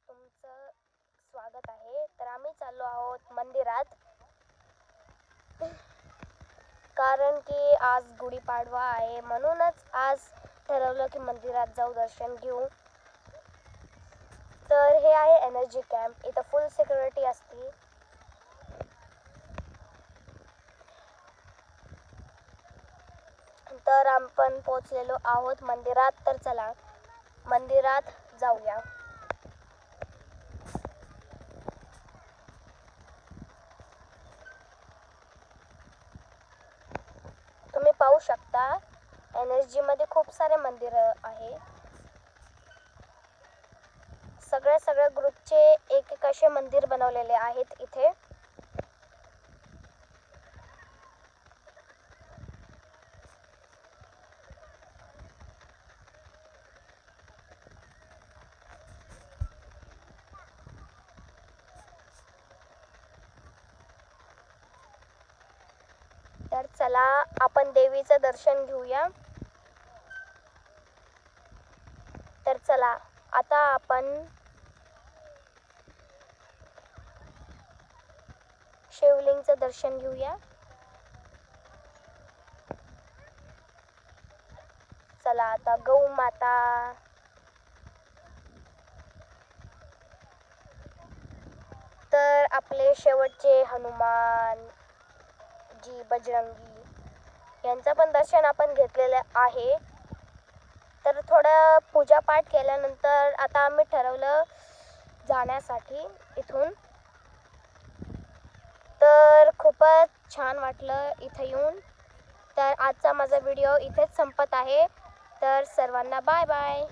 तुमचं स्वागत आहे. तर आम्ही चाललो आहोत मंदिरात, कारण की आज गुढीपाडवा आहे, म्हणूनच आज ठरवलं की मंदिरात जाऊ, दर्शन घेऊ. तर हे आहे एनर्जी कॅम्प. इथं फुल सिक्युरिटी असते. तर आपण पोचलेलो आहोत मंदिरात. तर चला मंदिरात जाऊया. तुम्ही पाहू शकता एनर्जी मध्ये खूप सारे मंदिर आहे. सगळ्या ग्रुपचे एक असे मंदिर बनवलेले आहेत इथे. तर चला आपण देवीचं दर्शन घेऊया. तर चला आता आपण शिवलिंगचं दर्शन घेऊया. चला आता गौ माता, तर आपले शेवटचे हनुमान जी, बजरंगी यांचं पण दर्शन आपण घेतलेलं आहे. तर थोडं पूजापाठ केल्यानंतर आता आम्ही ठरवलं जाण्यासाठी इथून. तर खूपच छान वाटलं इथं येऊन. तर आजचा माझा व्हिडिओ इथेच संपत आहे. तर सर्वांना बाय बाय.